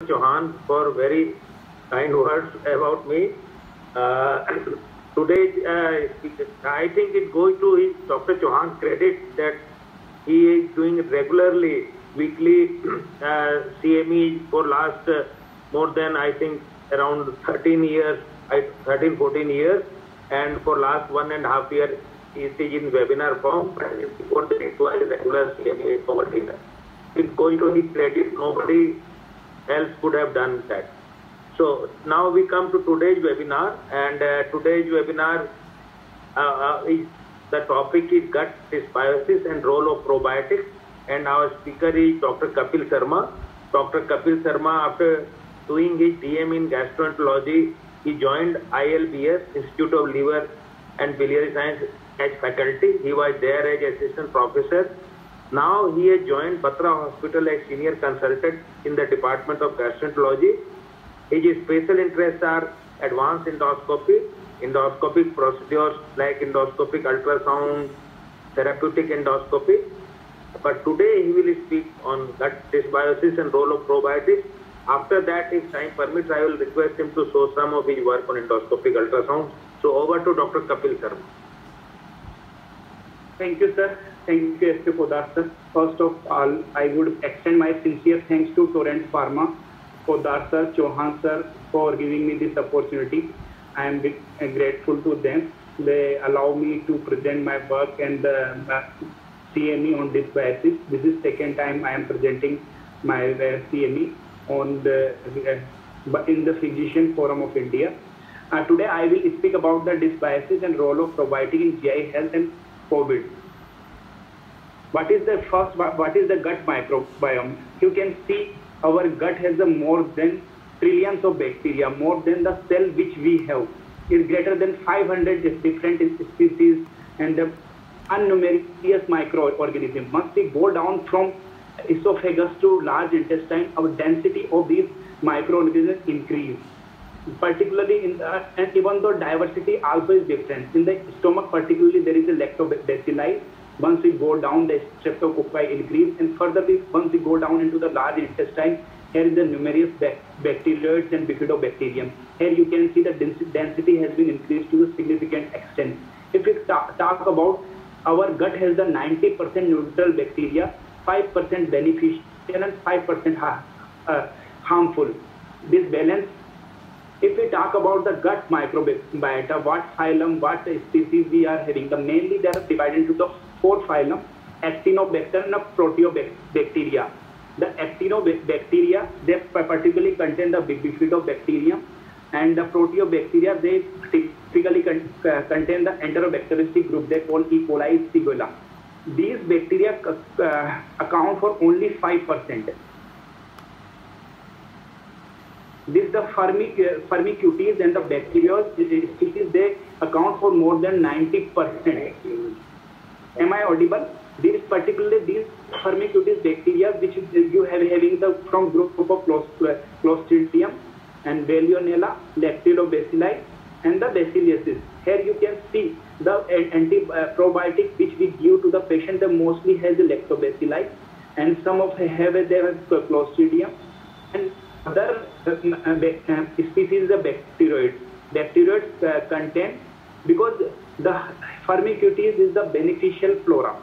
Chauhan for very kind words about me. Uh, Today, I think it goes to Dr. Chauhan's credit that he is doing regularly, weekly CME for last more than I think around 13 years, 13, 14 years, and for last 1.5 years he is in webinar form. And before that it was regular CME over. It's going to his credit. Nobody else could have done that. So now we come to today's webinar, and today's webinar is the topic is gut dysbiosis and role of probiotics, and our speaker is Dr. Kapil Sharma. Dr. Kapil Sharma, after doing his DM in gastroenterology, he joined ILBS, Institute of Liver and Biliary Science, as faculty. He was there as assistant professor. Now he has joined Batra Hospital as senior consultant in the Department of Gastroenterology. His special interests are advanced endoscopy, endoscopic procedures like endoscopic ultrasound, therapeutic endoscopy. But today he will speak on gut dysbiosis and role of probiotics. After that, if time permits, I will request him to show some of his work on endoscopic ultrasound. So over to Dr. Kapil Sharma. Thank you, sir. Thank you, S.K. Poddar, sir. First of all, I would extend my sincere thanks to Torrent Pharma, Poddar sir, Chauhan sir, for giving me this opportunity. I am grateful to them. They allow me to present my work and CME on dysbiosis. This is second time I am presenting my CME on in the Physician Forum of India. Today I will speak about the dysbiosis and role of probiotic in GI health and COVID. What is the gut microbiome? You can see our gut has more than trillions of bacteria, more than the cell which we have. Is greater than 500 different species and the unnumerous microorganisms. Once we go down from esophagus to large intestine, our density of these microorganisms increase. Particularly and even though diversity also is different. In the stomach particularly there is a lactobacilli. Once we go down, the streptococci increase, and further once we go down into the large intestine, here is the numerous bacteroids and bifidobacterium. Here you can see the density has been increased to a significant extent. If we talk about our gut has the 90% neutral bacteria, 5% beneficial and 5% harmful. This balance. If we talk about the gut microbiota, what phylum, what species we are having, mainly they are divided into the 4 phylum, Actinobacter and Proteobacteria. The Actinobacteria, they particularly contain the bifidobacterium, and the Proteobacteria, they typically contain the enterobacteristic group they call E. coli, Shigella. These bacteria account for only 5%. This the Firmicutes and the bacterial species, they account for more than 90%. Am I audible? These Firmicutes bacteria which you have having the from group of Clostridium and Veillonella, Lactobacilli and the Bacillus. Here you can see the probiotic which we give to the patient mostly has the Lactobacilli, and some of have Clostridium, and other species the bacteroids. Bacteroids contain, because the Firmicutes is the beneficial flora.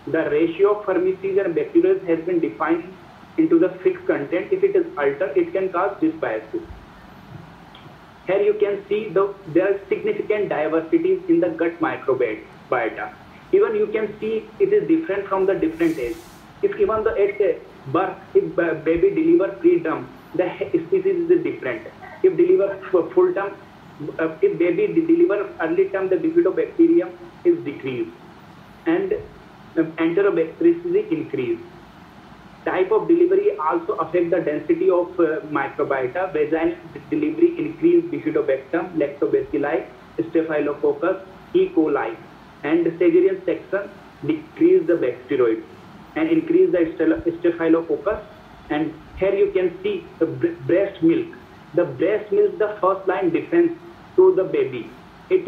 The ratio of Firmicutes and bacteroids has been defined into the fixed content. If it is altered, it can cause dysbiosis. Here you can see there are significant diversities in the gut microbiota. Even you can see it is different from the different age. If even the birth, if baby deliver preterm, the species is different. If deliver full term, if baby deliver early term, the bifidobacterium is decreased and enterobacterium is increased. Type of delivery also affect the density of microbiota. Vaginal delivery increase bifidobacterium, lactobacilli, staphylococcus, E. coli, and cesarean section decrease the bacteroids and increase the staphylococcus. And here you can see the breast milk. The breast milk is the first line defense to the baby. It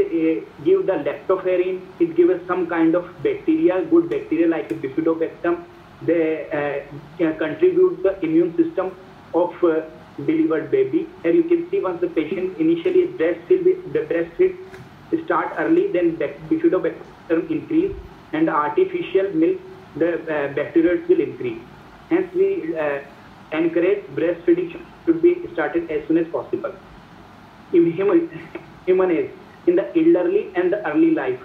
gives the lactoferrin, it gives some kind of bacteria, good bacteria like bifidobacterium. They contribute the immune system of delivered baby. Here you can see once the patient initially breastfeed start early, then bifidobacterium increase, and the artificial milk, the bacteria will increase. Hence, we encourage breastfeeding should be started as soon as possible. In human age, in the elderly and the early life,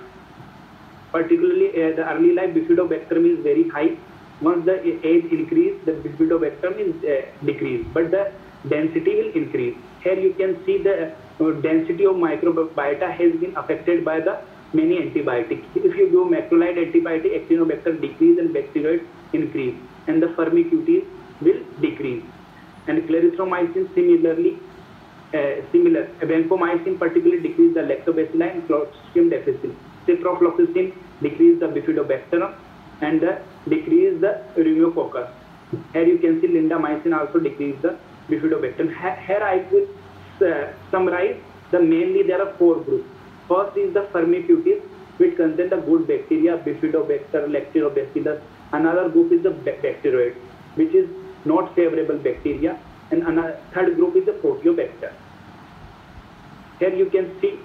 particularly the early life, bifidobacterium is very high. Once the age increase, the bifidobacterium is decreased, but the density will increase. Here you can see the density of microbiota has been affected by the many antibiotics. If you do macrolide antibiotic, Actinobacter decrease and bacteroids increase, and the Firmicutes will decrease. And clarithromycin similarly, similar. Vancomycin particularly decrease the lactobacilli and Clostridium difficile. Ciprofloxacin decrease the bifidobacterium and decrease the pneumococcus. Here you can see lindamycin also decrease the bifidobacterium. Here I will summarize the mainly there are 4 groups. First is the Firmicutes, which contain the good bacteria, Bifidobacter, Lactobacillus. Another group is the bacteroids, which is not favorable bacteria, and another third group is the Proteobacter. Here you can see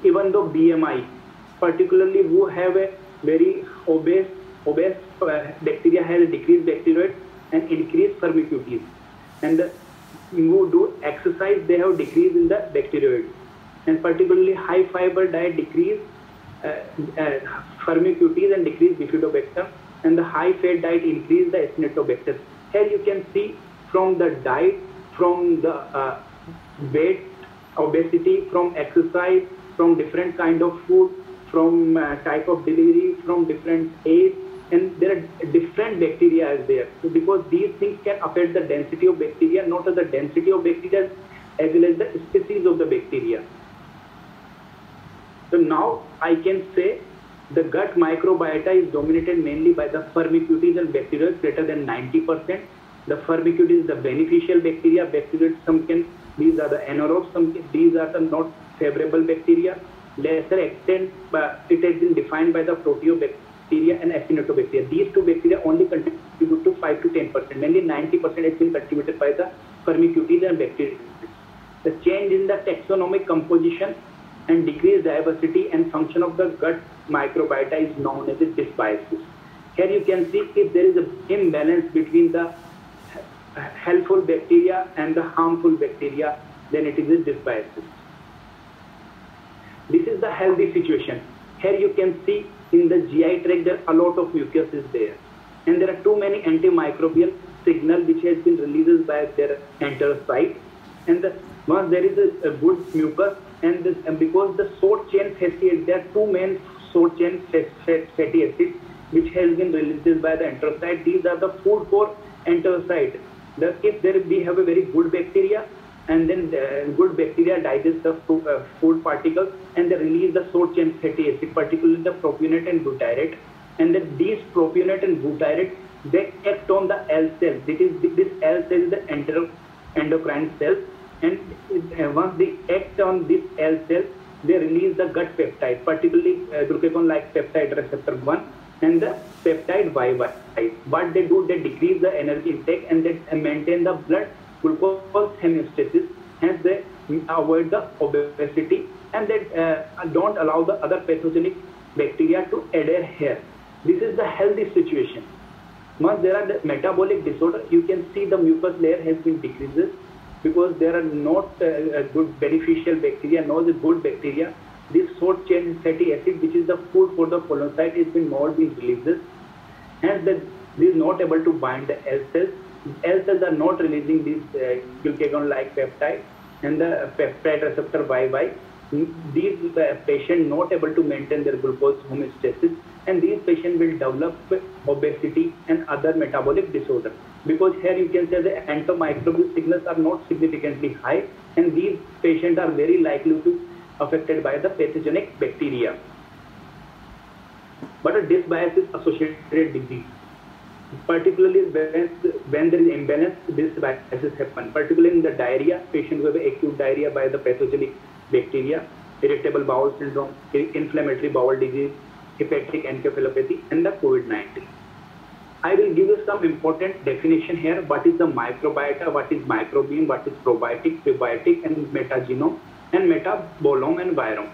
even though BMI, particularly who have a very obese bacteria has decreased bacteroids and increased Firmicutes, and who do exercise they have decrease in the bacteroids, and particularly high fiber diet decrease Firmicutes and decrease Bifidobacter, and the high fat diet increase the Acinetobacter. Here you can see from the diet, from the weight, obesity, from exercise, from different kind of food, from type of delivery, from different age, and there are different bacteria is there. So because these things can affect the density of bacteria, not the density of bacteria as well as the species of the bacteria. So now I can say the gut microbiota is dominated mainly by the Firmicutes and bacteria greater than 90%. The Firmicutes is the beneficial bacteria, bacteria some can, these are the anaerobes, these are the not favorable bacteria. Lesser extent, it has been defined by the Proteobacteria and Acinetobacteria. These two bacteria only contribute to 5 to 10%. Mainly 90% has been contributed by the Firmicutes and bacteria. The change in the taxonomic composition and decreased diversity and function of the gut microbiota is known as a dysbiosis. Here you can see if there is an imbalance between the helpful bacteria and the harmful bacteria, then it is a dysbiosis. This is the healthy situation. Here you can see in the GI tract there a lot of mucus is there, and there are too many antimicrobial signal which has been released by their enterocyte, and once there is a good mucus, and because the short chain fatty acids, there are two main short chain fatty acids which has been released by the enterocyte. These are the food for enterocyte. If we have a very good bacteria, and then good bacteria digest the food particles and they release the short chain fatty acid, particularly the propionate and butyrate, and then these propionate and butyrate they act on the L cells. This L cell is the endocrine cells, and once they act on this L cell, they release the gut peptide, particularly glucagon-like peptide receptor 1 and the peptide YY. What they do, they decrease the energy intake and they maintain the blood glucose homeostasis. Hence, they avoid the obesity and they don't allow the other pathogenic bacteria to adhere here. This is the healthy situation. Once there are the metabolic disorder, you can see the mucus layer has been decreases because there are not good beneficial bacteria, nor the good bacteria. This short chain fatty acid, which is the food for the colonocyte, has been not being released. Hence, this is not able to bind the L cells. L cells are not releasing this glucagon-like peptide and the peptide receptor YY. These patients not able to maintain their glucose homeostasis, and these patients will develop obesity and other metabolic disorders. Because here you can say the antimicrobial signals are not significantly high, and these patients are very likely to affected by the pathogenic bacteria. But a dysbiosis associated disease, particularly when there is imbalance, dysbiosis happen. Particularly in the diarrhea, patients who have acute diarrhea by the pathogenic bacteria, irritable bowel syndrome, inflammatory bowel disease, hepatic encephalopathy, and the COVID-19. I will give you some important definition here. What is the microbiota? What is microbiome? What is probiotic, prebiotic, and metagenome, and metabolome and virome?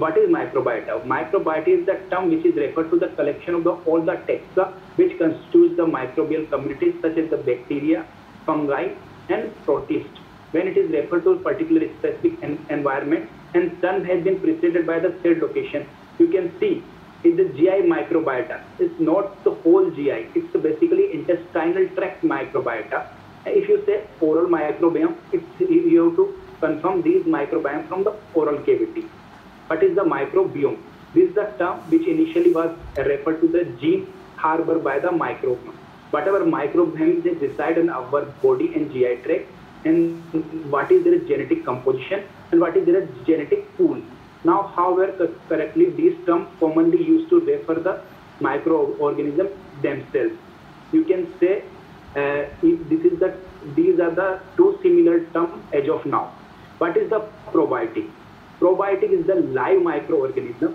What is microbiota? Microbiota is the term which is referred to the collection of all the taxa which constitutes the microbial communities such as the bacteria, fungi, and protists. When it is referred to a particular specific environment, and term has been preceded by the said location, you can see in the GI microbiota. It's not the whole GI. It's basically intestinal tract microbiota. If you say oral microbiome, you have to confirm these microbiome from the oral cavity. What is the microbiome? This is the term which initially was referred to the gene harbored by the microbiome. Whatever microbiomes they reside in our body and GI tract, and what is their genetic composition and what is their genetic pool. Now, however, correctly, these terms commonly used to refer the microorganisms themselves. You can say these are the two similar terms as of now. What is the probiotic? Probiotic is the live microorganism.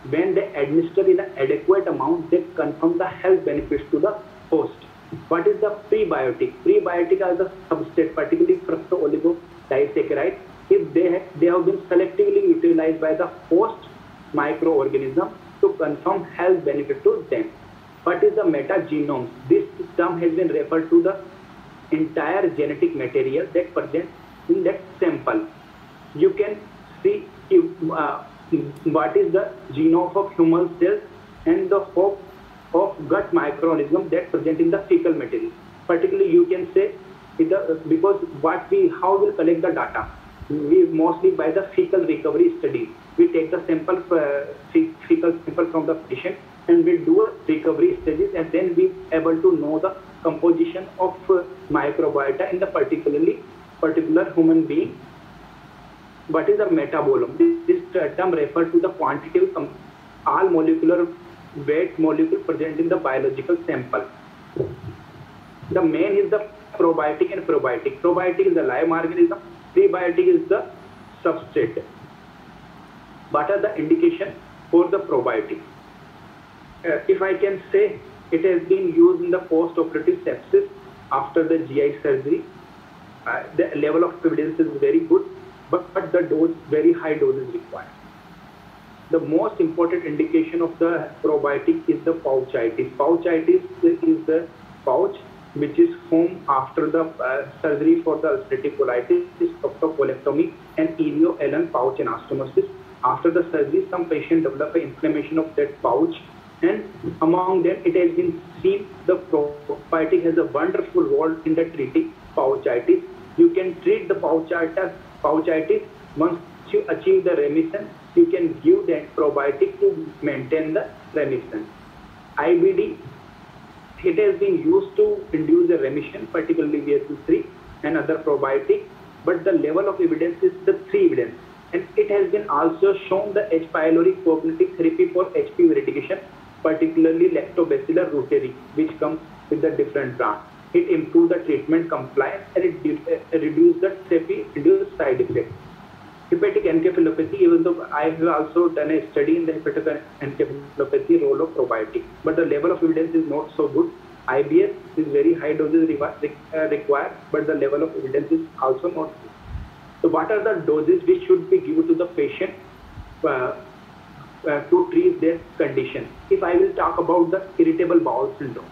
When they administer in an adequate amount, they confirm the health benefits to the host. What is the prebiotic? Prebiotic are the substrate, particularly fructo-oligodisaccharides, if they have been selectively utilized by the host microorganism to confirm health benefit to them. What is the metagenome? This term has been referred to the entire genetic material that present in that sample. You can see what is the genome of human cells and the hope of gut microorganism that present in the fecal material. Particularly, you can say because how we collect the data. We mostly by the fecal recovery studies. We take the sample fecal sample from the patient and we do a recovery studies, and then we able to know the composition of microbiota in the particular human being. What is the metabolome? This term refers to the quantity of all molecular weight molecule present in the biological sample. The main is the probiotic and probiotic. Probiotic is the live organism. Prebiotic is the substrate. What are the indications for the probiotic? If I can say, it has been used in the post-operative sepsis after the GI surgery. The level of evidence is very good, but the dose, very high dose is required. The most important indication of the probiotic is the pouchitis. Pouchitis is the pouch which is formed after the surgery for the ulcerative colitis, proctocolectomy, and ileoanal pouch anastomosis. After the surgery, some patients develop an inflammation of that pouch, and among them, it has been seen the probiotic has a wonderful role in the treating pouchitis. You can treat the pouchitis once you achieve the remission. You can give that probiotic to maintain the remission. IBD, it has been used to induce a remission, particularly BSL-3 and other probiotic, but the level of evidence is the 3 evidence. And it has been also shown the H. pylori cognitive therapy for HPV eradication, particularly Lactobacillus reuteri, which comes with the different brand. It improves the treatment compliance and it reduces the therapy-induced side effects. Hepatic encephalopathy, even though I have also done a study in the hepatic encephalopathy role of probiotic, but the level of evidence is not so good. IBS is very high doses required, but the level of evidence is also not good. So what are the doses which should be given to the patient to treat their condition? If I will talk about the irritable bowel syndrome.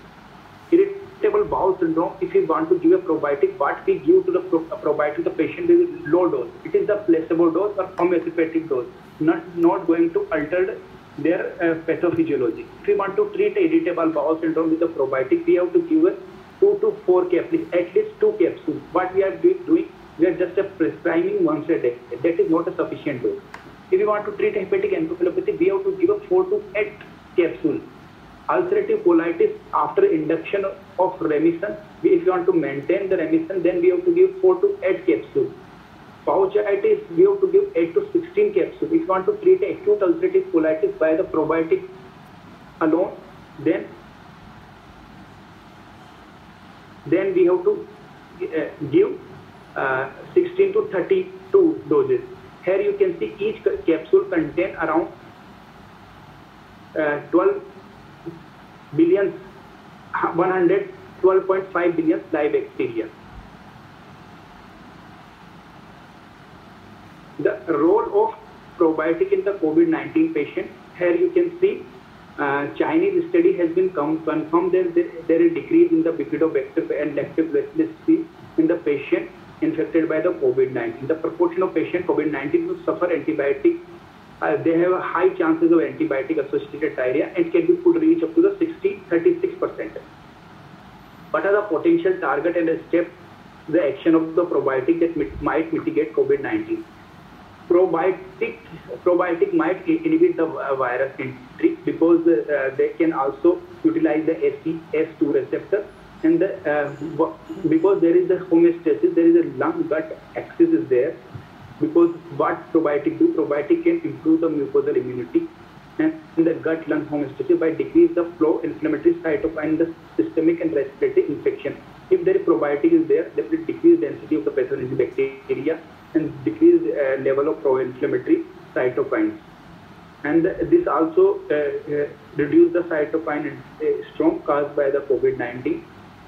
Irritable bowel syndrome, if you want to give a probiotic, what we give to the probiotic to the patient is low dose. It is the placebo dose or homeopathic dose, not going to alter their pathophysiology. If we want to treat irritable bowel syndrome with a probiotic, we have to give 2 to 4 capsules, at least 2 capsules. What we are doing, we are just prescribing once a day. That is not a sufficient dose. If you want to treat hepatic encephalopathy, we have to give 4 to 8 capsules. Ulcerative colitis, after induction of remission, if you want to maintain the remission, then we have to give 4 to 8 capsules. Pouchitis, we have to give 8 to 16 capsules. If you want to treat acute ulcerative colitis by the probiotic alone, then we have to give 16 to 32 doses. Here you can see each capsule contain around 12 billion 112.5 billion live bacteria. The role of probiotic in the COVID-19 patient. Here you can see Chinese study has been confirmed that there is decrease in the bifidobacter and lactobacillus in the patient infected by the COVID-19. The proportion of patient COVID-19 who suffer antibiotic, they have a high chances of antibiotic-associated diarrhea and could reach up to the 36%. What are the potential target and step the action of the probiotic that might mitigate COVID-19? Probiotic might inhibit the virus entry because they can also utilize the ACE2 receptor, and because there is a homeostasis, there is a lung-gut axis is there. Because what probiotic do? Probiotic can improve the mucosal immunity and the gut-lung homeostasis by decrease the flow inflammatory cytokine, the systemic and respiratory infection. If there is probiotic is there, that will decrease density of the pathogenic bacteria and decrease level of pro-inflammatory cytokines. And this also reduce the cytokine storm caused by the COVID-19.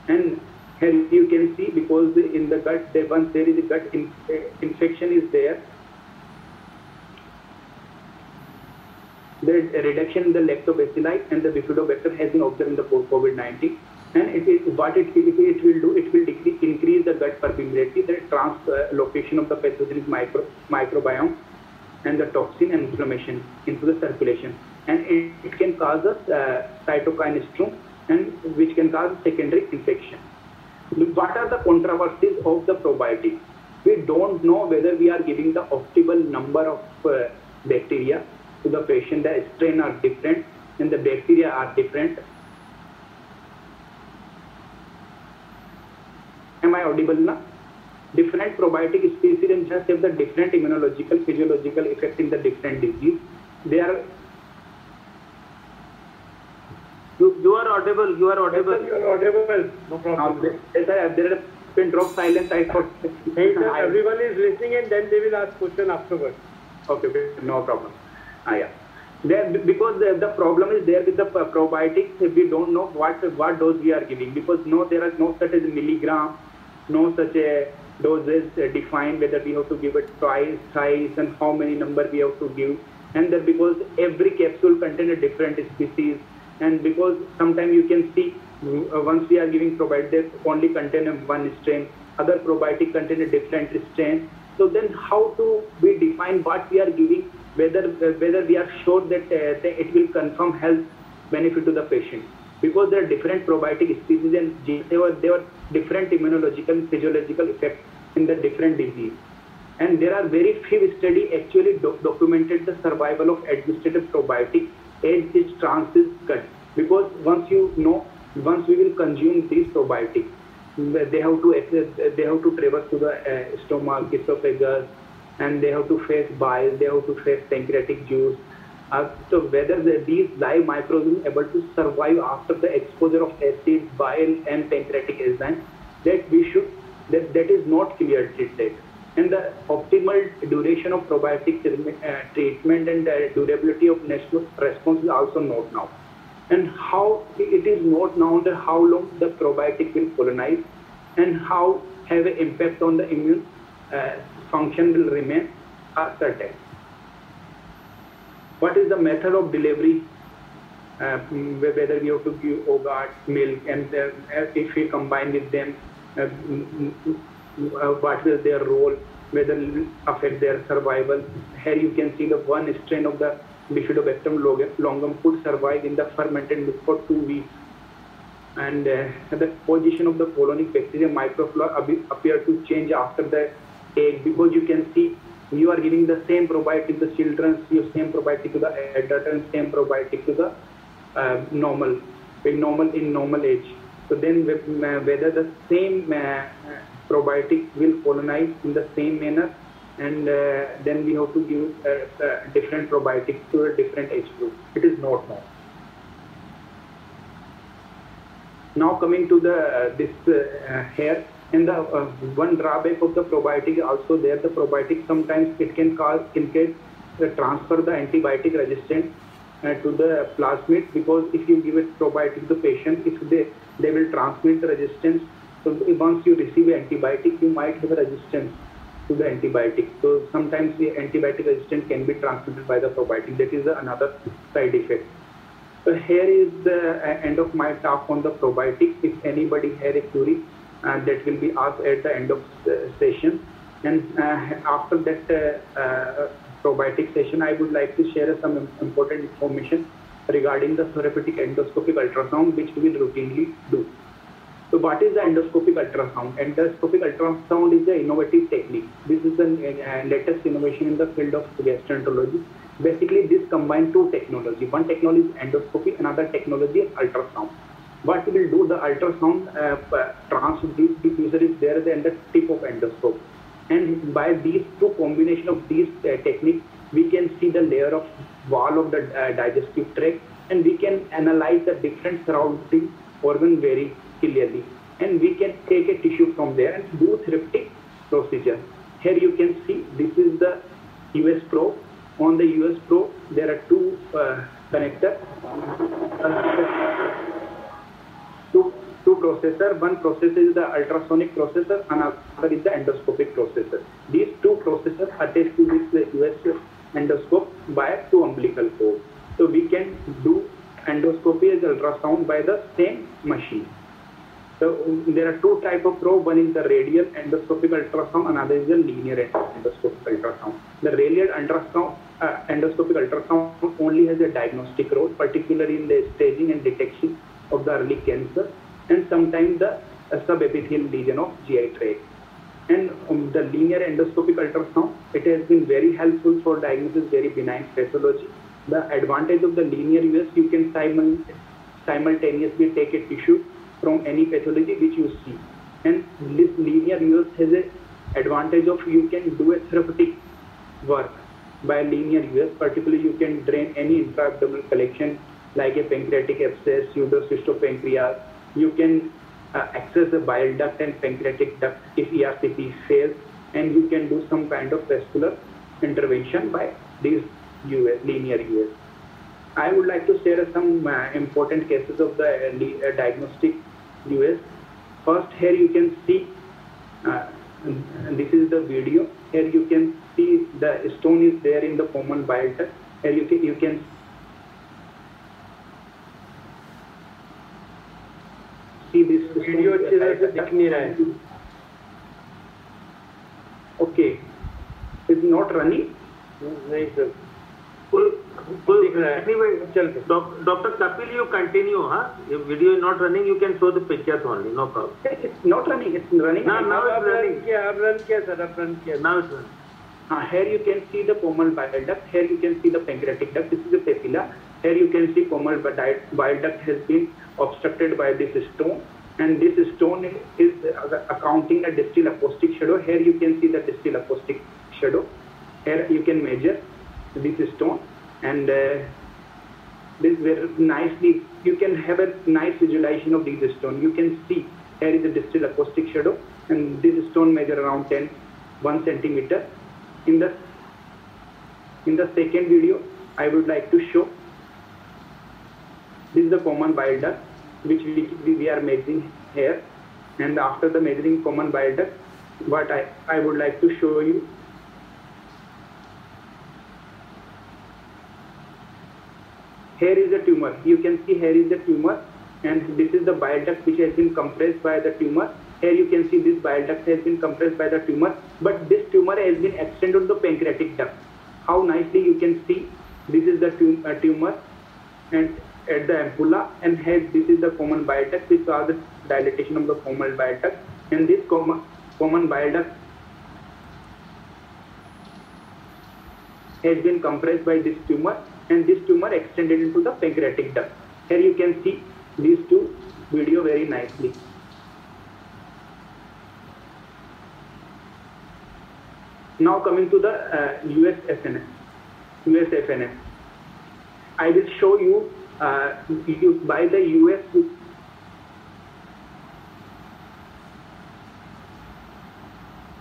And here you can see, because in the gut, once there is a gut infection is there, the reduction in the lactobacilli and the bifidobacter has been observed in the COVID-19. And it will do, it will increase the gut permeability, the translocation of the pathogenic microbiome and the toxin and inflammation into the circulation. And it can cause a cytokine storm, and which can cause secondary infection. What are the controversies of the probiotic? We don't know whether we are giving the optimal number of bacteria to the patient. The strain are different and the bacteria are different. Am I audible now? Different probiotic species and just have the different immunological, physiological effect in the different disease. They are. You are audible. You are audible. You are audible. No problem. There has been drop silence. I thought. Hey, sir, everyone is listening, and then they will ask question afterwards. Okay, no problem. Yeah. Because the problem is there with the probiotics, we don't know what dose we are giving, because there are no such as milligram, no such a doses defined whether we have to give it twice, thrice, and how many number we have to give. And that because every capsule contains a different species, and because sometimes you can see once we are giving probiotic, they only contain one strain, other probiotic contain a different strain. So then how to we define what we are giving, whether we are sure that it will confirm health benefit to the patient, because there are different probiotic species and there were different immunological and physiological effects in the different disease. And there are very few studies actually documented the survival of administrative probiotic as its transit cut, because once we will consume these probiotics, they have to traverse to the stomach, esophagus, and they have to face bile, they have to face pancreatic juice. So whether these live microorganisms able to survive after the exposure of acid, bile, and pancreatic enzyme, that is not clearly treated. And the optimal duration of probiotic treatment and durability of natural response is also not known. And how it is not known that how long the probiotic will colonize and how have an impact on the immune function will remain uncertain. What is the method of delivery? Whether we have to give yogurt, milk, and if we combine with them, what is their role? Whether it will affect their survival. Here you can see the one strain of the Bifidobacterium longum could survive in the fermented milk for 2 weeks. And the position of the colonic bacteria microflora appear to change after the egg, because you can see you are giving the same probiotic to the children, same probiotic to the adult, and same probiotic to the normal age. So then whether the same probiotic will colonize in the same manner, and then we have to give different probiotics to a different age group. It is not known. Now coming to the here, and the one drawback of the probiotic also there. The probiotic sometimes it can cause the transfer the antibiotic resistant to the plasmid, because if you give a probiotic to the patient, if they will transmit the resistance. So once you receive an antibiotic, you might have a resistance to the antibiotic. So sometimes the antibiotic resistance can be transmitted by the probiotic. That is another side effect. So here is the end of my talk on the probiotics. If anybody has a query, that will be asked at the end of the session. And after that probiotic session, I would like to share some important information regarding the therapeutic endoscopic ultrasound, which we will routinely do. So what is the endoscopic ultrasound? Endoscopic ultrasound is an innovative technique. This is the latest innovation in the field of gastroenterology. Basically, this combines two technologies. One technology is endoscopy, another technology is ultrasound. What we will do, the ultrasound transducer is there at the tip of endoscope. And by these two combination of these techniques, we can see the layer of wall of the digestive tract, and we can analyze the different surrounding organ very clearly. And we can take a tissue from there and do therapeutic procedure. Here you can see this is the US probe. On the US probe, there are two connectors. Two processor. One processor is the ultrasonic processor, another is the endoscopic processor. These two processors attached to this US endoscope by two umbilical cords. So we can do endoscopy as ultrasound by the same machine. So there are two types of probe. One is the radial endoscopic ultrasound, another is the linear endoscopic ultrasound. The radial endoscopic ultrasound only has a diagnostic role, particularly in the staging and detection of the early cancer, and sometimes the subepithelial lesion of GI tract. And the linear endoscopic ultrasound, it has been very helpful for diagnosis very benign pathology. The advantage of the linear US, you can simultaneously take a tissue from any pathology which you see. And this linear US has an advantage of you can do a therapeutic work by linear US. Particularly, you can drain any intra-abdominal collection like a pancreatic abscess, pseudocystopancreas. You can access the bile duct and pancreatic duct if ERCP fails, and you can do some kind of vascular intervention by these linear US. I would like to share some important cases of the diagnostic US. First, here you can see, this is the video. Here you can see the stone is there in the common bile duct. Here you can see this video अच्छी तरह से दिख नहीं रहा है. Okay, it's not running. नहीं sir, Full दिख रहा है. anyway, चलते. Dr. Kapil, you continue, huh? If video is not running, you can show the pictures only, no problem. It's not running. It's running. Now it's अब running. Run किया, अब run किया sir, अब run किया. Now it's running. Here you can see the common bile duct. Here you can see the pancreatic duct. This is the papilla. Here you can see common bile duct has been obstructed by this stone, and this stone is accounting a distal acoustic shadow. Here you can see the distal acoustic shadow. Here you can measure this stone, and this very nicely you can have a nice visualization of this stone. You can see here is the distal acoustic shadow, and this stone measure around 1 centimeter. In the second video, I would like to show this is the common bile duct which we are measuring here, and after the measuring common bile duct, what I would like to show you. Here is the tumor. You can see here is the tumor, and this is the bile duct which has been compressed by the tumor. Here you can see this bile duct has been compressed by the tumor, but this tumor has been extended to the pancreatic duct. How nicely you can see this is the tumor, and at the ampulla, and here this is the common bile duct, which are the dilatation of the common bile duct, and this common bile duct has been compressed by this tumor, and this tumor extended into the pancreatic duct. Here you can see these two video very nicely. Now coming to the USFNS. I will show you by the US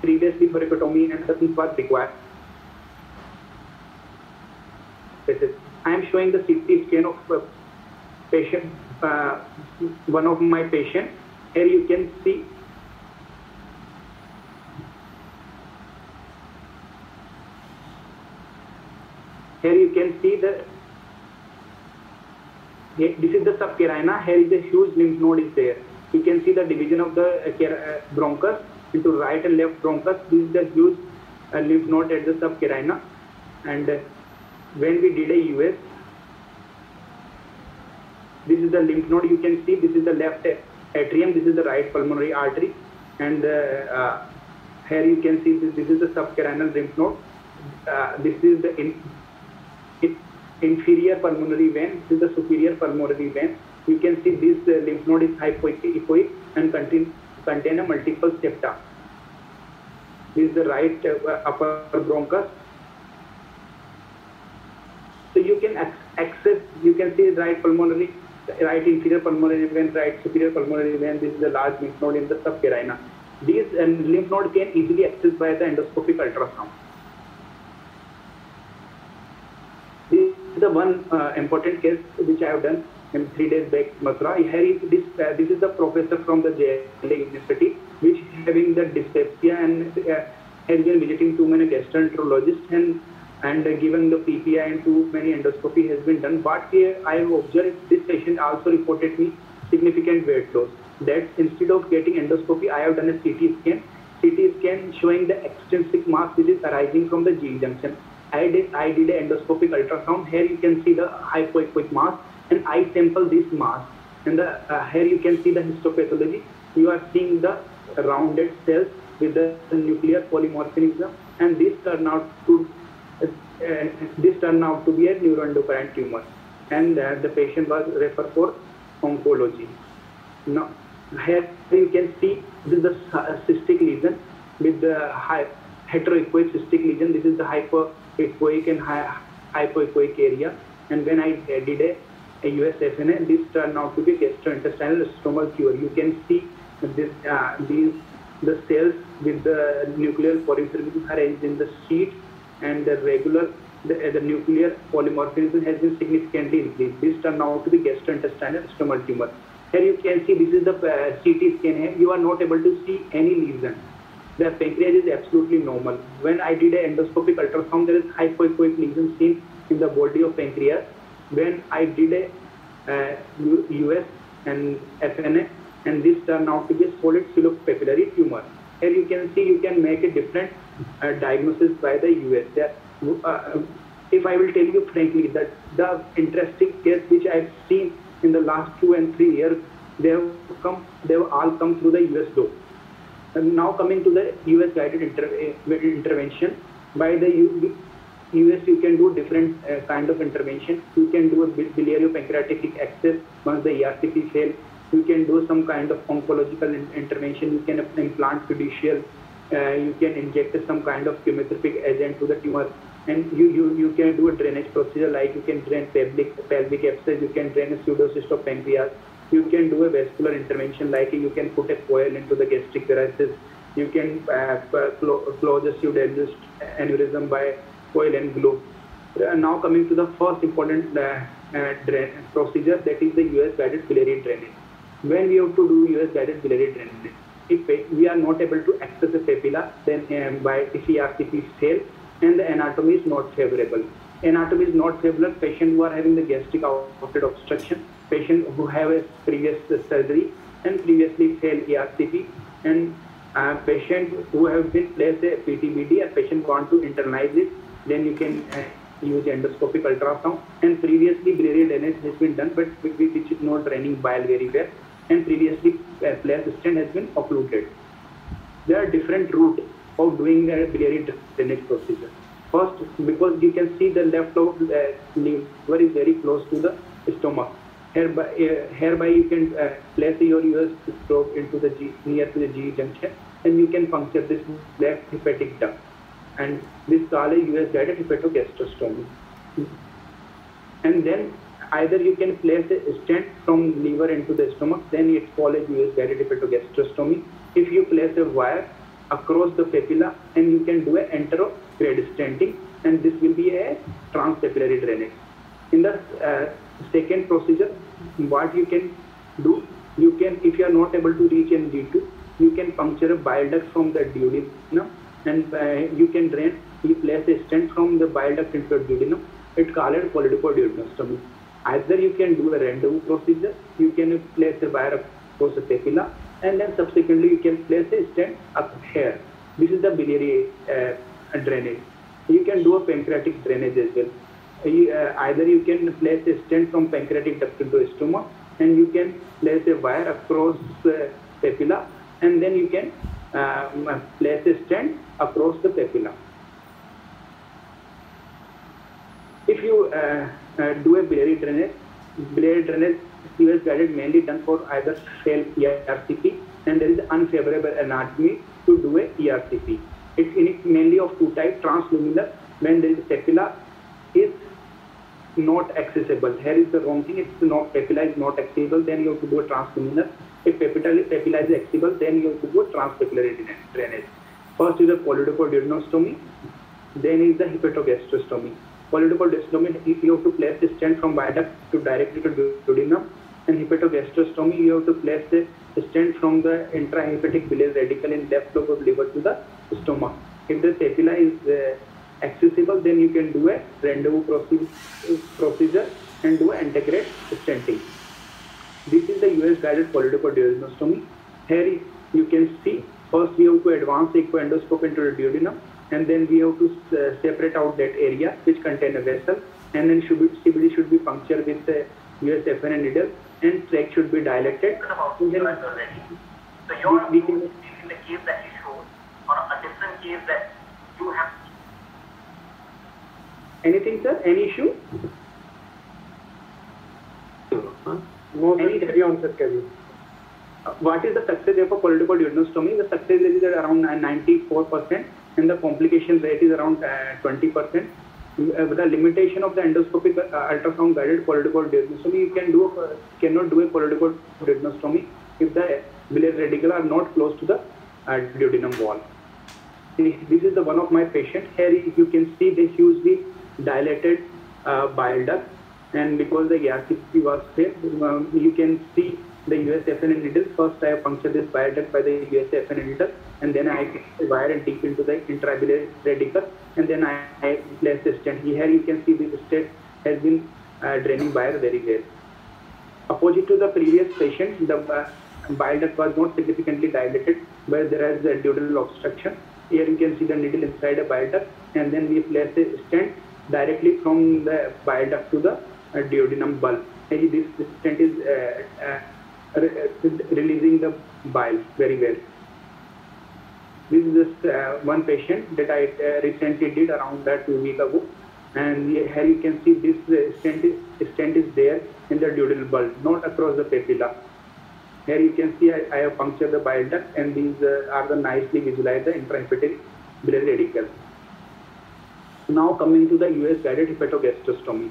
previously thoracotomy and nothing was required. I am showing the CT scan of patient, one of my patient. Here you can see the, this is the subcarina. Here is a huge lymph node is there. You can see the division of the bronchus into right and left bronchus. This is the huge lymph node at the subcarina. And when we did a US, this is the lymph node. You can see this is the left atrium. This is the right pulmonary artery. And here you can see this is the subcarinal lymph node. This is the inferior pulmonary vein. This is the superior pulmonary vein. You can see this lymph node is hypoechoic and contain a multiple septa. This is the right upper bronchus. So you can access, you can see right pulmonary, right inferior pulmonary vein, right superior pulmonary vein. This is the large lymph node in the subcarina. These lymph node can easily accessed by the endoscopic ultrasound. This is the one important case which I have done in 3 days back, Mathura. Here is this is the professor from the JLA University, which having the dyspepsia and has been visiting too many gastroenterologists and given the PPI and too many endoscopy has been done. But I have observed this patient also reported me significant weight loss. That instead of getting endoscopy, I have done a CT scan. CT scan showing the extrinsic mass which is arising from the G junction. I did an endoscopic ultrasound. Here you can see the hypoechoic mass, and I sample this mass. And here you can see the histopathology. You are seeing the rounded cells with the nuclear polymorphism, and this turned out to be a neuroendocrine tumor, and the patient was referred for oncology. Now, here you can see this is the cystic lesion with the heteroechoic cystic lesion. This is the hypoechoic and hypoechoic area. And when I did a USFNA, this turned out to be gastrointestinal stromal tumor. You can see this, the cells with the nuclear polymorphism arranged in the sheet, and the nuclear polymorphism has been significantly increased. This turned out to be gastrointestinal stromal tumor. Here you can see this is the CT scan. Here you are not able to see any lesion. The pancreas is absolutely normal. When I did an endoscopic ultrasound, there is hypoechoic lesion seen in the body of pancreas. When I did a US and FNA, and this turned out to be a solid papillary tumor. Here you can see you can make a different diagnosis by the US. If I will tell you frankly that the interesting case which I have seen in the last 2 and 3 years, they have all come through the US door. And now coming to the US guided intervention, by the US you can do different kind of intervention. You can do a bilirubin-pancreatic access once the ERCP fails. You can do some kind of oncological intervention. You can implant fiducial. You can inject some kind of chemotherapeutic agent to the tumor. And you can do a drainage procedure, like you can drain pelvic abscess, you can drain a pseudocyst of pancreas. You can do a vascular intervention, like you can put a coil into the gastric varices. You can close a pseudoanus aneurysm by coil and glue. Now coming to the first important procedure, that is the US guided biliary drainage. When we have to do US guided biliary drainage, if we are not able to access the papilla, then if ERCP fails and the anatomy is not favorable. Anatomy is not favorable. Patients who are having the gastric outlet obstruction, patients who have a previous surgery and previously failed ERCP, and patients who have been placed a PTBD, a patient want to internalize it, then you can use endoscopic ultrasound. And previously biliary drainage has been done, but which is not draining bile very well, and previously placed stent has been occluded. There are different routes of doing a biliary drainage procedure. First, because you can see the left lobe liver is very close to the stomach. Hereby you can place your US probe into the near to the G junction, and you can puncture this left hepatic duct. And this is called a US guided hepatogastrostomy. And then either you can place a stent from liver into the stomach, then it's called a US guided hepatogastrostomy. If you place a wire across the papilla, and you can do an enterograde stenting, and this will be a transpapillary drainage. In the second procedure, what you can do, you can, if you are not able to reach in G2, you can puncture a bile duct from the duodenum, and you can drain, you place a stent from the bile duct into the duodenum. It's called polyduodenostomy. Either you can do a rendezvous procedure, you can place a wire across the papilla, and then subsequently you can place a stent up here. This is the biliary drainage. You can do a pancreatic drainage as well. Either you can place a stent from pancreatic duct into stoma, and you can place a wire across papilla, and then you can place a stent across the papilla. If you do a biliary drainage US guided mainly done for either failed ERCP, and there is unfavorable anatomy to do a ERCP. It's mainly of two types, transluminal, when there is papilla is not accessible. Here is the wrong thing, it's not, papilla is not accessible, then you have to do a transluminal. If papilla is accessible, then you have to do a transpapillary drainage. First is the polyduodenostomy, then is the hepatogastrostomy. Polyduodenostomy, you have to place the stent from bile duct to directly to duodenum, and hepatogastrostomy, you have to place the stent from the intrahepatic biliary radical in left lobe of liver to the stomach. If the papilla is accessible, then you can do a rendezvous procedure and do an antegrade stenting. This is the US guided polyduodenostomy. Here you can see, first we have to advance the echoendoscope into the duodenum, and then we have to separate out that area which contain a vessel, and then CBD should be punctured with the US FNA needle, and tract should be dilated. So you're in the case that you showed, or a different case that you have. Anything, sir? Any issue? No, sir, carry on, sir, carry on. What is the success rate for polyduodenostomy? The success rate is around 94%, and the complication rate is around 20%. The limitation of the endoscopic ultrasound guided polyduodenostomy, you cannot do a polyduodenostomy if the biliary radical are not close to the duodenum wall. This is the one of my patients. Here you can see the hugely dilated bile duct, and because the ERCP was failed, you can see the US FNA needle. First I puncture this bile duct by the US FNA needle, and then I wire it deep into the intrabiliary radical, and then I place the stent. Here you can see this stent has been draining bile very well. Opposite to the previous patient, the bile duct was not significantly dilated, where there is a duodenal obstruction. Here you can see the needle inside a bile duct, and then we place a stent directly from the bile duct to the duodenum bulb. This stent is releasing the bile very well. This is just one patient that I recently did around 2 weeks ago, and here you can see this stent is there in the duodenal bulb, not across the papilla. Here you can see I have punctured the bile duct, and these are the nicely visualized the intrahepatic biliary radical. Now coming to the US guided hepatogastrostomy.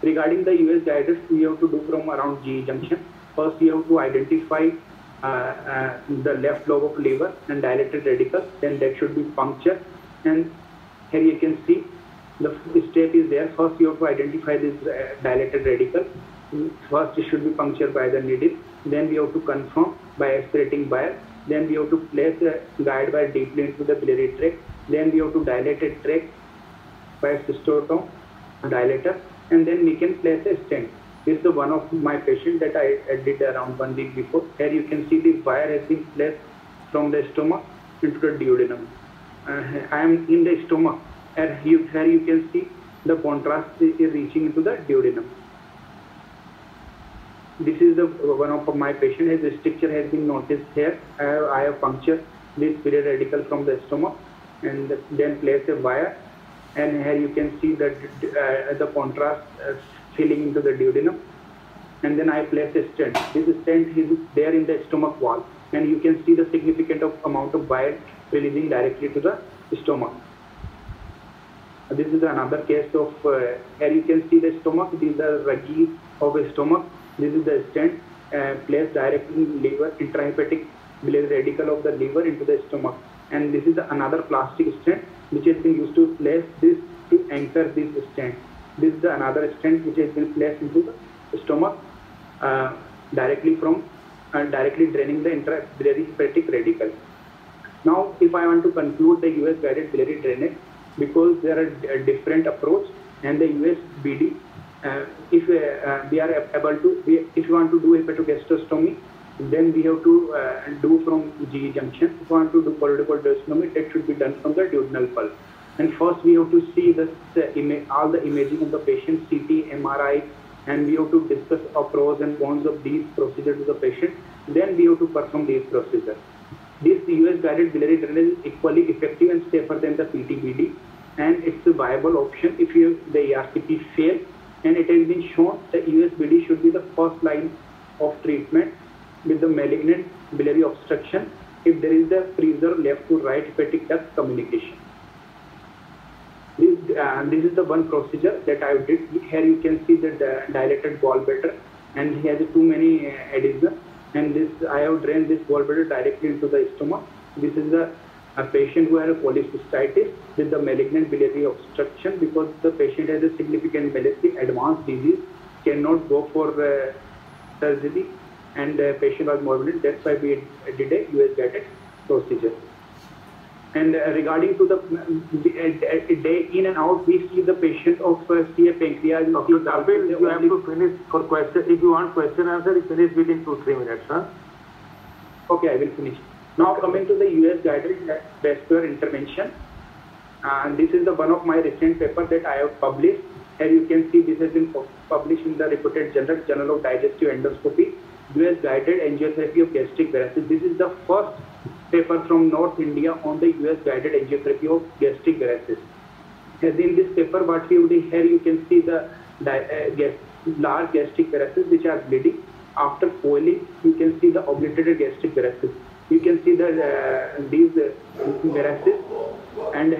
Regarding the US guided, we have to do from around G junction. First, you have to identify the left lobe of liver and dilated radical, then that should be punctured. And here you can see the step is there. First, you have to identify this dilated radical. First, it should be punctured by the needle. Then we have to confirm by aspirating bile. Then we have to place a guide wire deeply into the biliary tract. Then we have to dilate a tract by a cystotome dilator, and then we can place a stent. This is one of my patients that I did around 1 week before. Here you can see the wire has been placed from the stomach into the duodenum. I am in the stomach. Here you can see the contrast is reaching into the duodenum. This is the one of my patients. His stricture has been noticed here. I have punctured this biliary radical from the stomach, and then place a wire. And here you can see that the contrast filling into the duodenum, and then I place a stent. This stent is there in the stomach wall, and you can see the significant amount of bile releasing directly to the stomach. This is another case of, here you can see the stomach. These are ruggies of a stomach. This is the stent placed directly in liver, intrahepatic biliary radical of the liver into the stomach. And this is another plastic stent which has been used to place this to anchor this stent. This is another stent which has been placed into the stomach directly draining the intrabiliary hepatic radicals. Now, if I want to conclude the US guided biliary drainage, because there are different approach, and the US BD, if we are able to, if you want to do hepatogastrostomy, then we have to do from GE junction. If you want to do choroidical that should be done from the duodenal pulse. And first we have to see all the imaging of the patient, CT, MRI, and we have to discuss the pros and cons of these procedures to the patient. Then we have to perform these procedures. This US guided biliary drainage is equally effective and safer than the PTBD, and it's a viable option if the ERCP fail. And it has been shown that USBD should be the first line of treatment with the malignant biliary obstruction if there is the preserved left to right hepatic duct communication. This is the one procedure that I did. Here you can see the dilated gallbladder, and he has too many adhesions. And this I have drained this gallbladder directly into the stomach. This is a patient who had a cholecystitis with the malignant biliary obstruction, because the patient has a significant malignant advanced disease, cannot go for surgery, and the patient was morbid. That's why we did a US guided procedure. And regarding to the day in and out, we see the patient of CA pancreas. Dr. Kapil, you have to finish for question. If you want question answer, you finish within 2-3 minutes, huh? Okay, I will finish. Now coming to the US guided vascular intervention. This is the one of my recent paper that I have published. Here you can see this has been published in the reputed Journal of Digestive Endoscopy, US guided angiotherapy of gastric varices. This is the first paper from North India on the US guided angiotherapy of gastric varices. As in this paper, what we did here, you can see the large gastric varices which are bleeding. After coiling, you can see the obliterated gastric varices. You can see these varices, and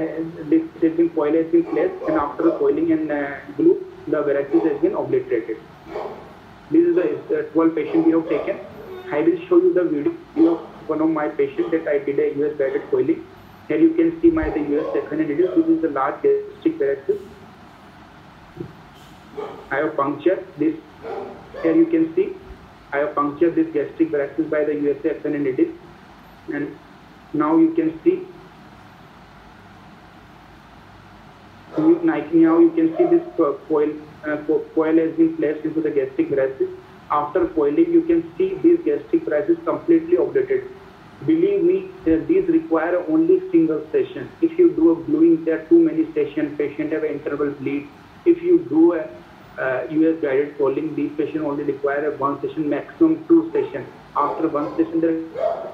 this has been coil has been placed, and after the coiling and glue, the varices has been obliterated. This is the 12 patient we have taken. I will show you the video of one of my patients that I did a US guided coiling. Here you can see the US FNA needles. This is the large gastric varices. I have punctured this. Here you can see I have punctured this gastric varices by the US FNA needle. And now you can see this coil has been placed into the gastric varices. After coiling, you can see these gastric varices completely obliterated. Believe me, these require only single session. If you do a gluing, there are too many sessions. Patient have an interval bleed. If you do a US guided coiling, these patients only require one session, maximum 2 sessions. After one session, there is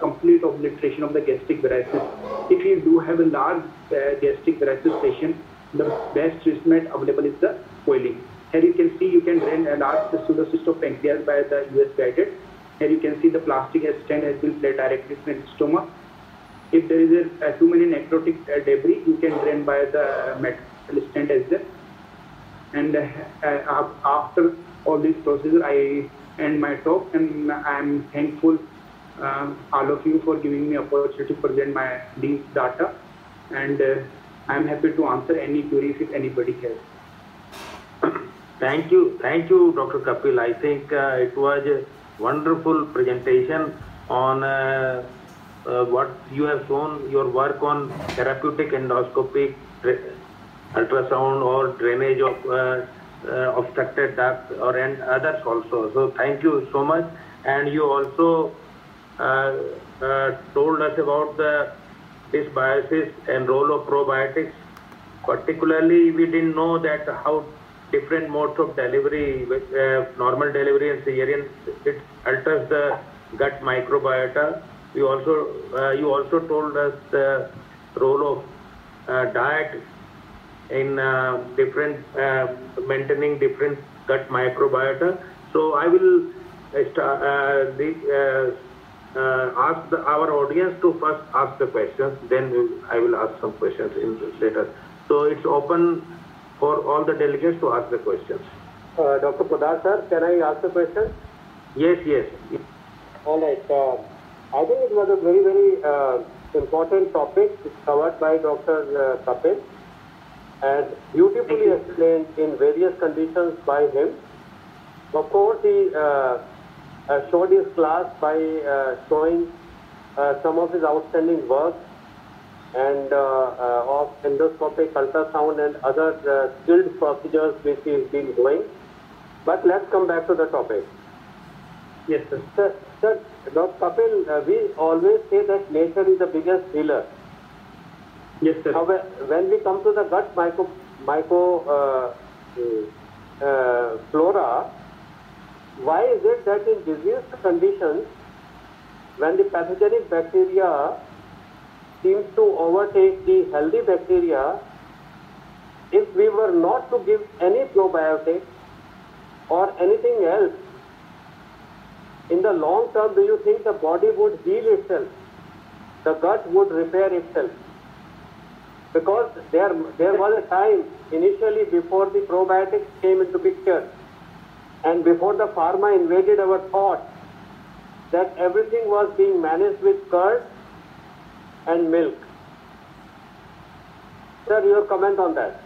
complete obliteration of the gastric varices. If you do have a large gastric varices patient, the best treatment available is the coiling. Here you can see you can drain a large pseudocyst of pancreas by the US guided. Here you can see the plastic stent has been placed directly in the stomach. If there is too many necrotic debris, you can drain by the metal stent as well. And after all this procedure, I end my talk, and I am thankful all of you for giving me opportunity to present these data, and I am happy to answer any queries if anybody has. Thank you, Dr. Kapil. I think it was a wonderful presentation on what you have shown, your work on therapeutic endoscopic ultrasound or drainage of obstructed duct and others also. So thank you so much. And you also told us about the dysbiosis and role of probiotics. Particularly, we didn't know that how different modes of delivery, with normal delivery and cesarean, it alters the gut microbiota. You also told us the role of diet in maintaining different gut microbiota. So I will ask our audience to first ask the questions, then I will ask some questions later. So it's open for all the delegates to ask the questions. Dr. Poddar sir, can I ask a question? Yes. All right. I think it was a very, very important topic covered by Dr. Kapil. and beautifully explained in various conditions by him. Of course, he showed his class by showing some of his outstanding work and of endoscopic ultrasound and other skilled procedures which he's been doing. But let's come back to the topic. Yes, sir. Sir, Dr. Kapil, we always say that nature is the biggest healer. Yes, sir. Now, when we come to the gut flora, why is it that in diseased conditions, when the pathogenic bacteria seems to overtake the healthy bacteria, if we were not to give any probiotic or anything else, in the long term, do you think the body would heal itself? The gut would repair itself? Because there was a time initially before the probiotics came into picture and before the pharma invaded our thought, that everything was being managed with curd and milk. Sir, your comment on that?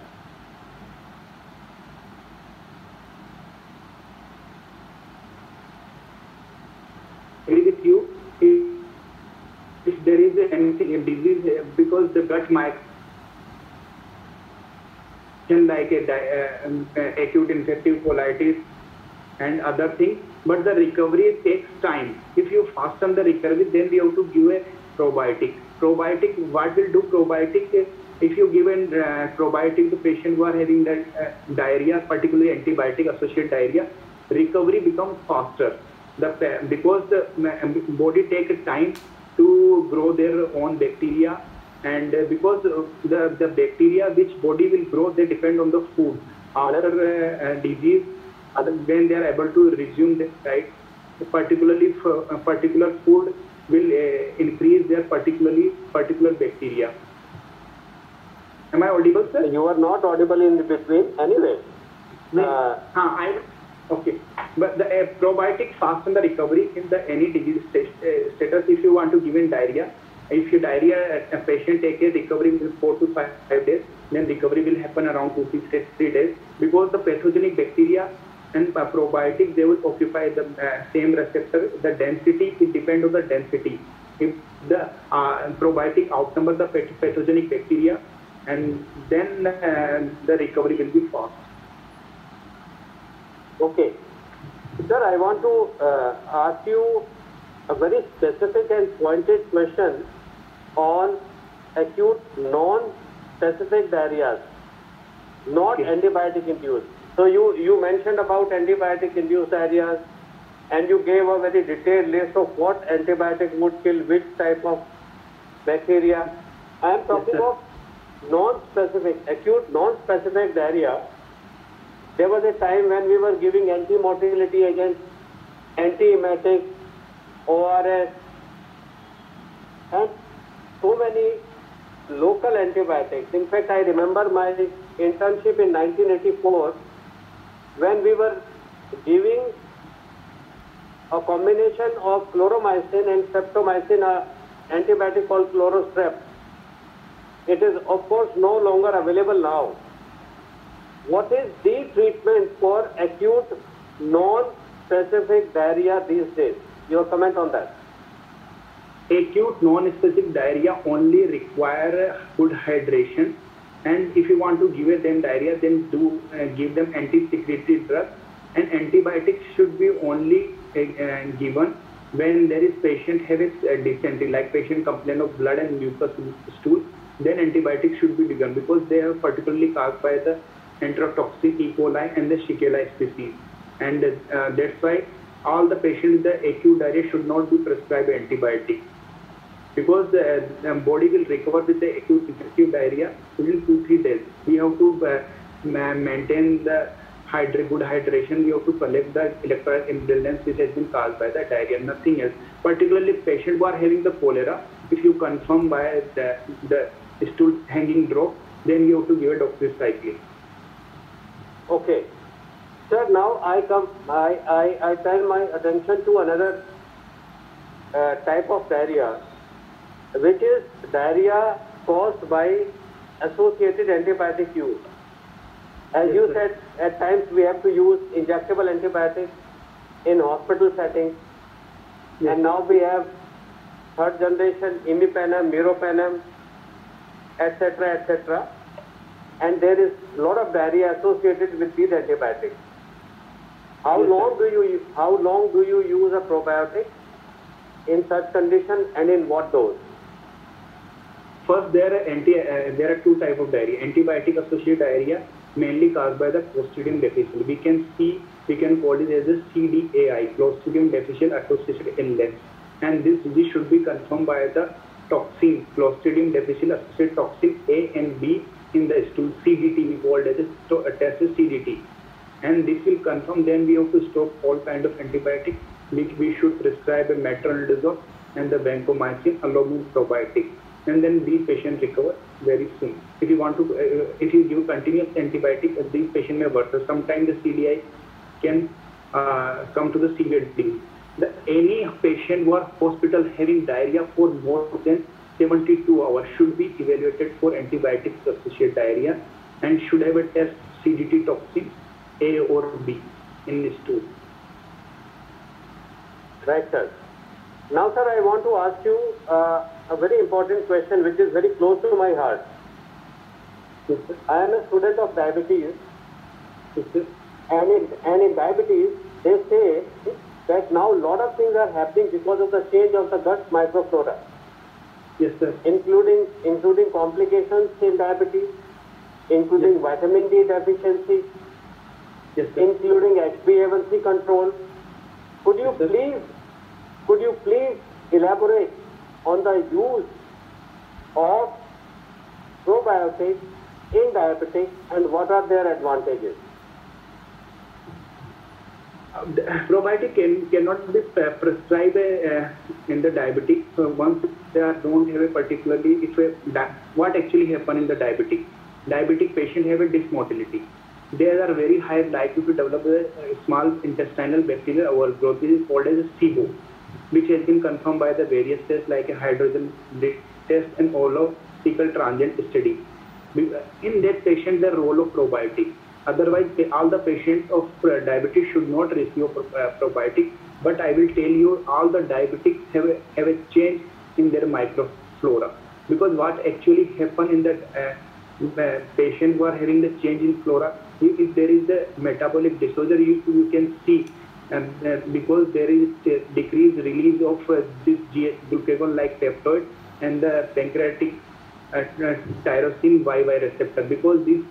Agree with you. If there is anything, a disease, because the gut might like acute infective colitis and other things, but the recovery takes time. If you fasten the recovery, then we have to give a probiotic. Probiotic, what will do probiotic? If you give a probiotic to patient who are having that diarrhea, particularly antibiotic associated diarrhea, recovery becomes faster. Because the body takes time to grow their own bacteria, and because the bacteria which body will grow, they depend on the food. After disease, when they are able to resume the diet, particularly particular food will increase their particular bacteria. Am I audible, sir? You are not audible in between. Anyway. Okay. But the probiotic fasten the recovery in the any disease status. If you want to give in diarrhea, if your diarrhea, a patient take a recovery in 4 to 5 days, then recovery will happen around 2 to 3 days, because the pathogenic bacteria and probiotic, they will occupy the same receptor. The density, it depends on the density. If the probiotic outnumber the pathogenic bacteria, and then the recovery will be fast. Okay. Sir, I want to ask you a very specific and pointed question on acute non-specific diarrheas, not antibiotic induced. So you mentioned about antibiotic induced diarrheas, and you gave a very detailed list of what antibiotic would kill which type of bacteria. I am talking of non-specific, acute non-specific diarrhea. There was a time when we were giving anti-motility agents, anti-emetic, ORS, and so many local antibiotics. In fact, I remember my internship in 1984 when we were giving a combination of chloromycin and streptomycin, an antibiotic called chlorostrep. It is, of course, no longer available now. What is the treatment for acute non-specific diarrhea these days? Your comment on that? Acute non-specific diarrhea only require good hydration, and if you want to give them diarrhea, then do give them anti-secretory drugs, and antibiotics should be only given when there is patient have a dysentery, like patient complain of blood and mucus stool, then antibiotics should be given, because they are particularly caused by the enterotoxic E. coli and the Shigella species, and that's why all the patients with the acute diarrhea should not be prescribed antibiotics, because the body will recover with the acute infective diarrhea within 2-3 days. We have to maintain the good hydration. We have to collect the electrolyte imbalance which has been caused by the diarrhea, nothing else. Particularly patients who are having the cholera, if you confirm by the stool hanging drop, then you have to give a doxycycline. Okay. Sir, now I turn my attention to another type of diarrhea, which is diarrhea caused by associated antibiotic use. As you said, at times we have to use injectable antibiotics in hospital settings, and now we have third generation imipenem, meropenem, etc., etc. And there is a lot of diarrhea associated with these antibiotics. How long do you use a probiotic in such condition, and in what dose? First, there are two types of diarrhea. Antibiotic-associated diarrhea, mainly caused by the Clostridium difficile. We can call it as a CDAI, Clostridium difficile associated illness. And this disease should be confirmed by the toxin, Clostridium difficile associated toxin A and B in the stool, CDT, we call it as a test CDT. And this will confirm, then we have to stop all kind of antibiotics, which we should prescribe a metronidazole and the vancomycin along with probiotics. And then these patients recover very soon. If you give continuous antibiotic, these patients may worsen. Sometimes the CDI can come to the severe disease. Any patient who are hospital having diarrhea for more than 72 hours should be evaluated for antibiotics-associated diarrhea and should have a test CDT toxin A or B in this stool. Right, sir. Now, sir, I want to ask you a very important question which is very close to my heart. I am a student of diabetes, and in diabetes, they say that now a lot of things are happening because of the change of the gut microflora. Yes, sir. Including complications in diabetes, including vitamin D deficiency, yes, sir. including HbA1c control. Could you please elaborate on the use of probiotics in diabetics and what are their advantages? Probiotic cannot be prescribed in the diabetic. So once they don't have a particularly, what actually happen in the diabetic patient have a dysmotility. They are very high likely to develop a small intestinal bacterial overgrowth. This is called as a SIBO, which has been confirmed by the various tests like a hydrogen test and fecal transient study. In that patient, the role of probiotic. Otherwise, all the patients of diabetes should not receive probiotic. But I will tell you, all the diabetics have a change in their microflora. Because what actually happen in the patient who are having the change in flora, if there is the metabolic disorder, you can see, because there is decreased release of this glucagon-like peptide and the pancreatic tyrosine YY receptor. Because these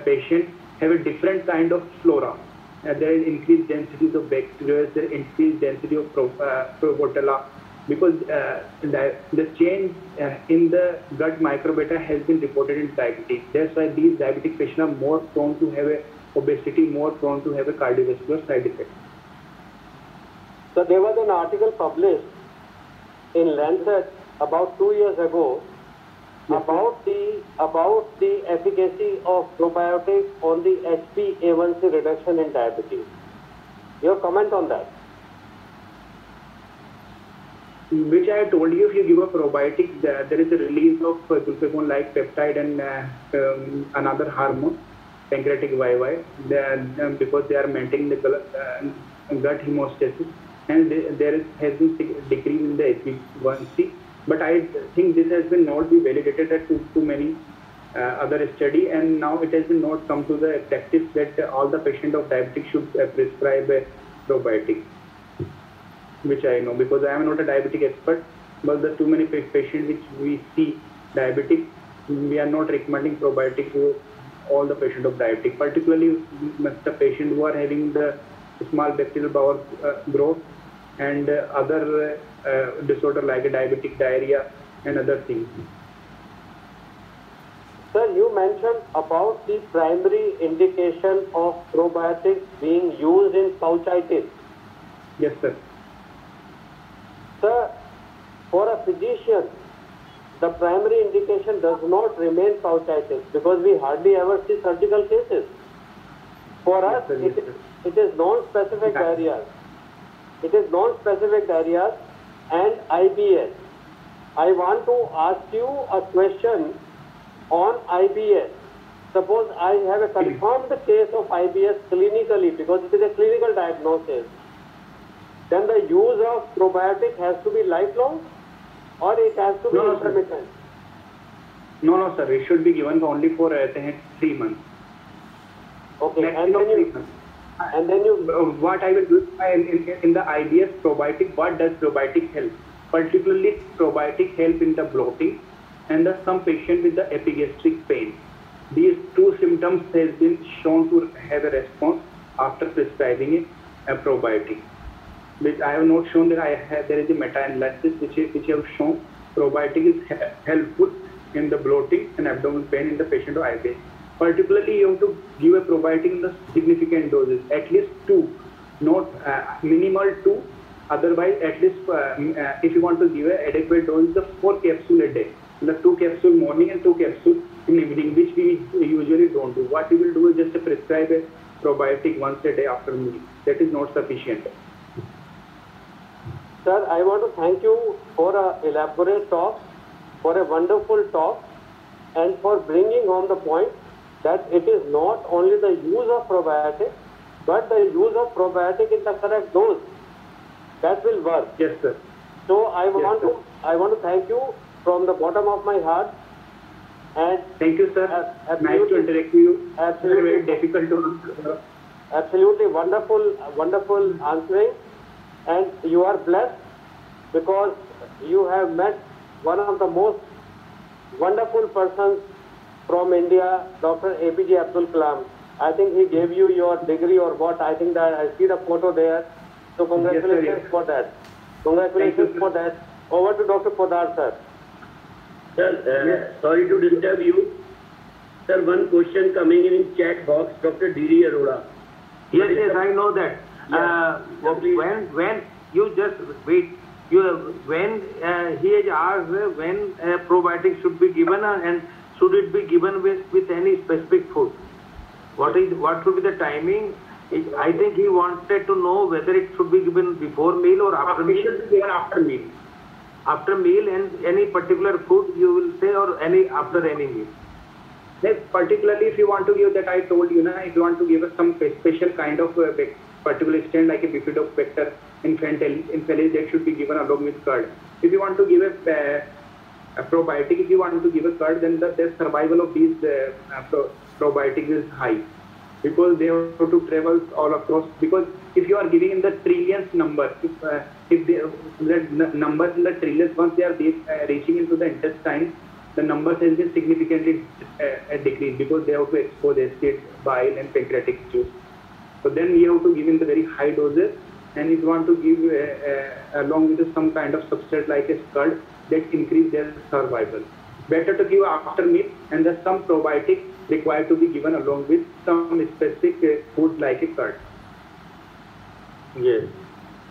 patients have a different kind of flora. There is increased densities of bacteria, there is increased density of Probotella, because the change in the gut microbiota has been reported in diabetes. That's why these diabetic patients are more prone to have obesity, more prone to have a cardiovascular side effect. So there was an article published in Lancet about 2 years ago about the efficacy of probiotics on the HbA1c reduction in diabetes. Your comment on that? Which I told you, if you give a probiotic, there is a release of glucagon-like peptide and another hormone, pancreatic YY, because they are maintaining the gut hemostasis, and there has been decrease in the HbA1c. But I think this has been not be validated at too many other study, and now it has been not come to the practice that all the patients of diabetic should prescribe a probiotic, which I know because I am not a diabetic expert. But the too many patients which we see diabetic, we are not recommending probiotic to all the patients of diabetic, particularly the patients who are having the small bacterial bowel growth and other disorder like a diabetic diarrhea and other things. Sir, you mentioned about the primary indication of probiotics being used in pouchitis. Yes, sir. Sir, for a physician, the primary indication does not remain pouchitis because we hardly ever see surgical cases. For us, it is non-specific diarrhea. It is non-specific diarrhea and IBS. I want to ask you a question on IBS. Suppose I have a confirmed case of IBS clinically, because it is a clinical diagnosis, then the use of probiotic has to be lifelong, or it has to be No, sir. intermittent? No, sir. It should be given only for 3 months. Okay, Maximum 3 months. and then you What I will do in the IBS probiotic, what does probiotic help? Particularly probiotic help in the bloating and some patient with the epigastric pain. These two symptoms has been shown to have a response after prescribing a probiotic. Which I have not shown that there is a meta-analysis which have shown probiotic is helpful in the bloating and abdominal pain in the patient of IBS. Particularly, you have to give a probiotic in the significant doses, at least 2, not minimal 2. Otherwise, at least if you want to give an adequate dose, the 4 capsules a day, the 2 capsules morning and 2 capsules in evening, which we usually don't do. What we will do is just prescribe a probiotic once a day after meal. That is not sufficient. Sir, I want to thank you for an elaborate talk, for a wonderful talk, and for bringing home the point that it is not only the use of probiotic, but the use of probiotic in the correct dose that will work. Yes, sir. So I want to thank you from the bottom of my heart. And Thank you, sir. Nice to interact with you. Absolutely. Very difficult to Absolutely wonderful answering, and you are blessed because you have met one of the most wonderful persons from India, Dr. APJ Abdul Kalam. I think he gave you your degree or what. I think that I see the photo there. So congratulations Yes, sir, yes. for that. Congratulations Thank you, for that. Over to Dr. Podar, sir. Sir, sorry to disturb you. Sir, one question coming in chat box, Dr. D.D. Arora. Yes, I know that. Please. When you just wait, when he has asked when probiotic should be given and should it be given with any specific food? What should be the timing? I think he wanted to know whether it should be given before meal or after It meal. should be given after meal. After meal, and any particular food you will say, or any after any meal. Like, particularly if you want to give that, I told you, if you want to give us some special kind of particular strain like a bifidobacter infelis, that should be given along with curd. If you want to give a probiotic, if you want to give a curd, then the survival of these probiotics is high, because they have to travel all across. Because if you are giving in the trillions number, if the numbers in the trillions, once they are reaching into the intestine, the numbers has been significantly decreased, because they have to expose acid, bile and pancreatic juice. So then we have to give in the very high doses, and if you want to give along with some kind of substrate like a curd, that increase their survival. Better to give after meal, and there's some probiotic required to be given along with some specific food like a curd. Yes.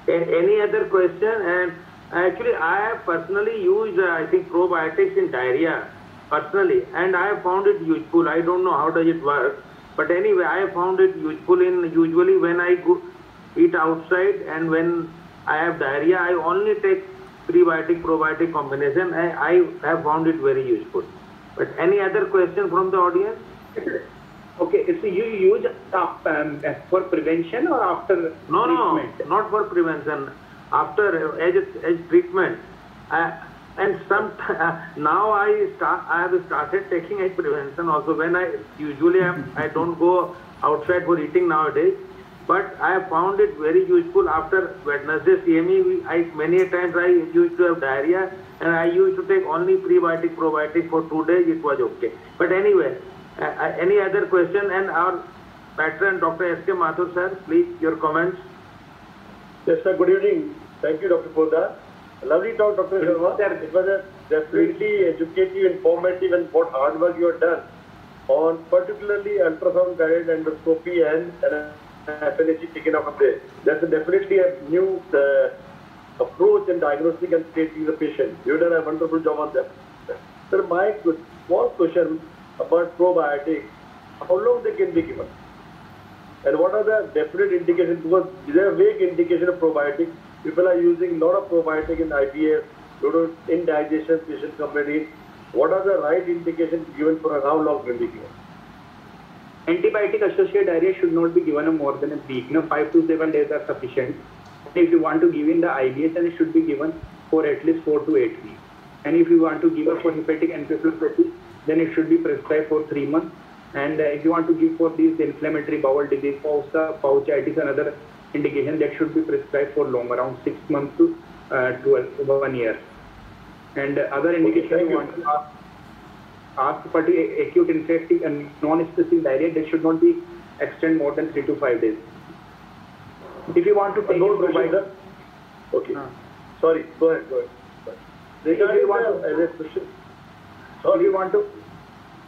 Any other question? And actually, I have personally used, I think, probiotics in diarrhea, personally, and I have found it useful. I don't know how does it work, but anyway, I have found it useful usually when I go eat outside and when I have diarrhea, I only take prebiotic-probiotic combination. I have found it very useful. But any other question from the audience? Okay, so you use for prevention or after treatment? No, not for prevention. After as treatment, and now I have started taking as prevention also. When I don't go outside for eating nowadays, but I have found it very useful after Wednesday CME. Many times I used to have diarrhea, and I used to take only prebiotic-probiotic for 2 days. It was okay. But anyway, any other question? And our patron, Dr. S.K. Mathur, sir, please, your comments. Yes, sir. Good evening. Thank you, Dr. Podar. Lovely talk, Dr. Sharma. It was a definitely educative, informative, and what hard work you have done on particularly ultrasound guided endoscopy and FNAC taken up there. That's definitely a new approach in diagnostic and treating the patient. You've done a wonderful job on that. Sir, my small question about probiotics, how long they can be given? And what are the definite indications? Because there are vague indication of probiotics. People are using a lot of probiotic in IBS, indigestion, patient complaint. what are the right indications given for how long will be given? Antibiotic-associated diarrhea should not be given more than a week. 5 to 7 days are sufficient. If you want to give in the IBS, then it should be given for at least 4 to 8 weeks. And if you want to give for hepatic encephalopathy, then it should be prescribed for 3 months. And if you want to give for these inflammatory bowel disease, pouchitis and other indications, that should be prescribed for long, around 6 months to 1 year. And other indications you want to ask for acute infective and non-specific diarrhea, that should not be extend more than 3 to 5 days. If you want to take provider, okay. Sorry, go ahead. If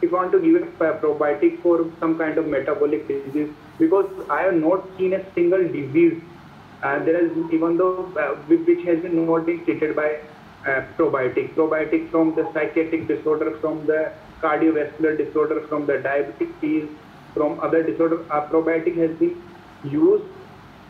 you want to give a probiotic for some kind of metabolic disease, because I have not seen a single disease there is, even though which has been not been treated by probiotic from the psychiatric disorder, from the cardiovascular disorder, from the diabetes, from other disorders. Probiotic has been used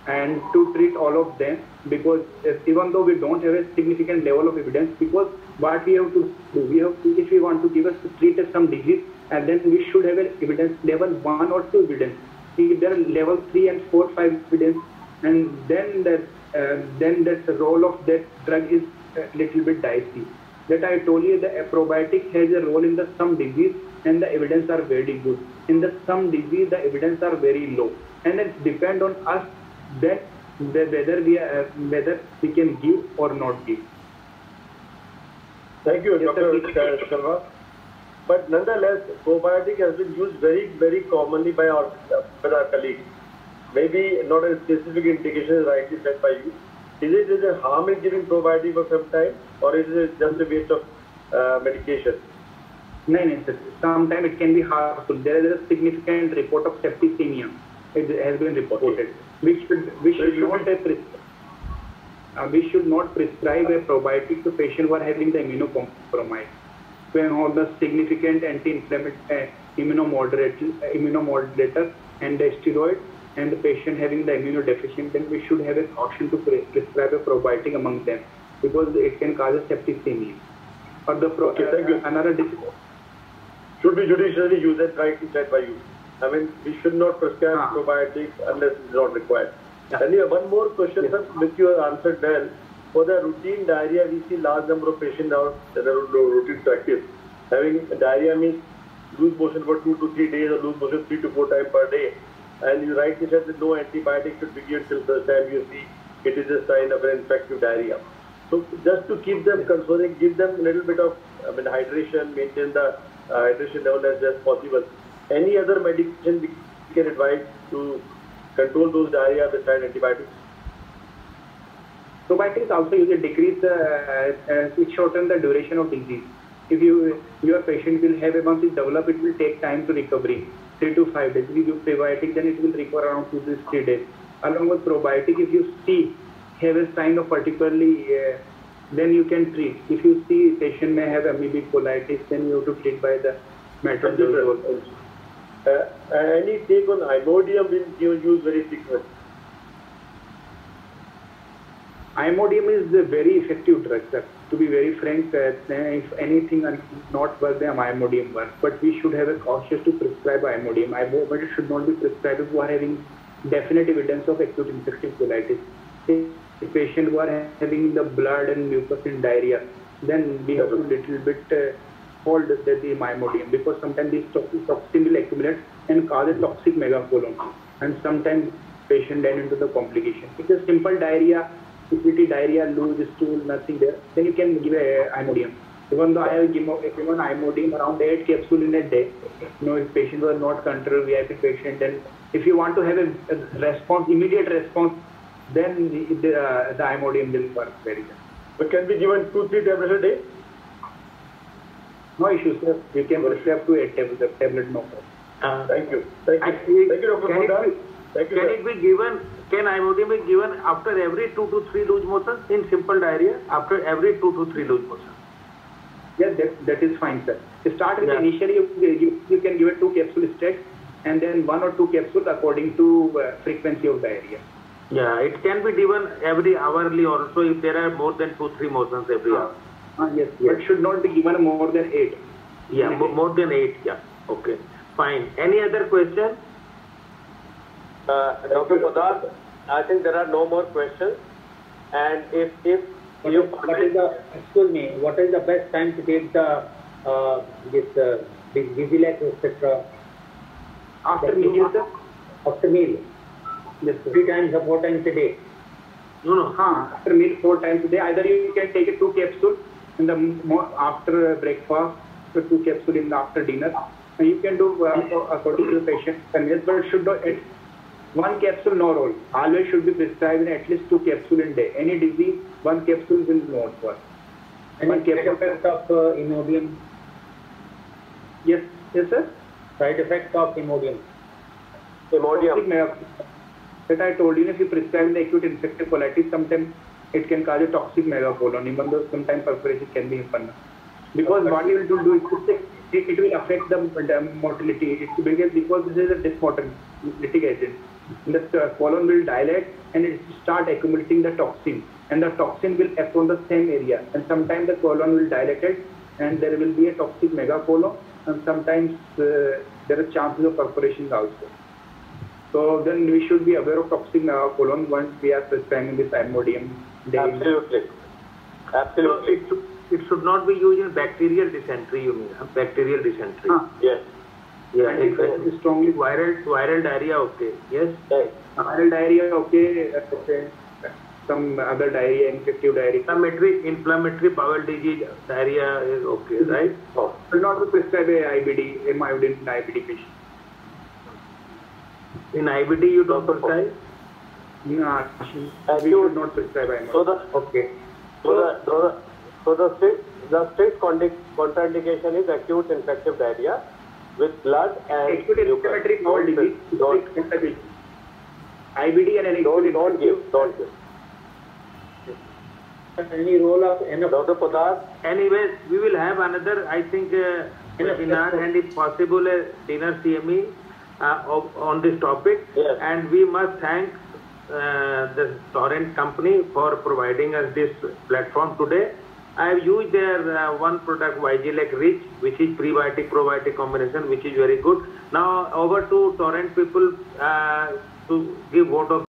and to treat all of them, because even though we don't have a significant level of evidence, because what we have to do, if we want to give us to treat some disease, and then we should have an evidence level 1 or 2 evidence. If there are level 3 and 4, 5 evidence, and then the role of that drug is a little bit dicey. That I told you, the probiotic has a role in the some disease, and the evidence are very good. In the some disease, the evidence are very low, and it depends on us that whether we can give or not give. Thank you, Dr. Sharma. But nonetheless, probiotic has been used very, very commonly by our colleagues. Maybe not a specific indication is rightly said by you. Is it a harm in giving probiotic for some time, or is it just a waste of medication? No, sir. Sometimes it can be harmful. There is a significant report of septicemia. It has been reported. We should not prescribe a probiotic to patients who are having the immunocompromised. When all the significant anti-inflammatory immunomodulator and the steroid, and the patient having the immunodeficient, then we should have a caution to prescribe a probiotic among them, because it can cause a septicemia. Or the another disease should be judiciously used and rightly said by you. I mean, we should not prescribe probiotics unless it's not required. Yeah. And here, one more question, sir, which you have answered well. For the routine diarrhea, we see large number of patients now that are routine practice. Having diarrhea means lose motion for 2 to 3 days, or lose motion 3 to 4 times per day. And you rightly said that no antibiotic should be given till the time you see it is a sign of an infective diarrhea. So just to keep them controlling, give them a little bit of hydration, maintain the hydration level as best possible. Any other medication we can advise to control those diarrhea besides antibiotics? Probiotics also use a decrease, it shorten the duration of disease. If your patient will have, once it develop, it will take time to recovery, 3 to 5 days. If you give probiotic, then it will require around 2 to 3 days. Along with probiotic, if you see have a sign of particularly, then you can treat. If you see patient may have amoebic colitis, then you have to treat by the metronidazole. Any take on Imodium will use very frequently? Imodium is a very effective drug, sir. To be very frank, if anything not work, then Imodium works. But we should have a cautious to prescribe Imodium. But it should not be prescribed who are having definite evidence of acute infective colitis. If patient who are having the blood and mucus and diarrhea, then we have to little bit hold the Imodium, because sometimes these toxin will accumulate and cause a toxic megacolon, and sometimes patient then into the complication. If it's a simple diarrhea, security diarrhea, loose stool, nothing there, then you can give a Imodium. Even though I have given Imodium around 8 capsules in a day, if patient was not controlled, VIP patient, then if you want to have a response, immediate response, then the Imodium will work very well. But can be given 2-3 tablets a day? No issues, sir. You can prescribe to 8 tablet, no problem. Thank you. Thank you, Dr. Pota. Thank you, Can Imodium be given after every 2 to 3 loose motions in simple diarrhea? After every 2 to 3 loose motions? Yes, that is fine, sir. Start with initially you can give it 2 capsules straight, and then 1 or 2 capsules according to frequency of diarrhea. Yeah, it can be given every hourly also if there are more than 2-3 motions every hour. Yes, but should not be given more than 8. Yeah, more than 8. Yeah. Okay. Fine. Any other question? Dr. Poddar, I think there are no more questions. And if excuse me, what is the best time to take the Digilex, etc.? After meal, sir? After meal. Yes, sir. 3 times or 4 times a day. No. After meal 4 times a day. Either you can take it 2 capsules in the after breakfast, so 2 capsules in the after dinner. And you can do according to the patient convenience, but it should not. 1 capsule no roll. Always should be prescribed at least 2 capsules in a day. Any disease, 1 capsule will not work. And side effect of Imodium? Yes, sir. Side effect of Imodium? Imodium. That I told you, if you prescribe the acute infective colitis, sometimes it can cause a toxic megacolon, even though sometimes perforation can be happen. Because what it will do is it will affect the motility. Because this is a dysmotility agent. The colon will dilate and it start accumulating the toxin, and the toxin will act on the same area, and sometimes the colon will dilate and there will be a toxic megacolon, and sometimes there are chances of perforations also. So then we should be aware of toxic megacolon once we are prescribing this Imodium daily. Absolutely. So it should not be used in bacterial dysentery, you mean? Bacterial dysentery. Yes. Yeah, It's strongly viral diarrhea, okay. Yes. viral diarrhea, okay. Some other diarrhea, infective diarrhea. Inflammatory bowel disease diarrhea is okay, right? Will not be prescribed a iodine in IBD patient. In IBD, you don't prescribe? No, we should not prescribe iodine. So the strict contraindication is acute infective diarrhea with blood and acute inflammatory bowel disease. IBD and don't give. Any role of Dr. Poddar? Anyways, we will have another, I think, webinar and if possible a dinner CME on this topic. Yes. And we must thank the Torrent company for providing us this platform today. I have used their one product, Vigilec Rich, which is prebiotic-probiotic combination, which is very good. Now over to Torrent people to give vote of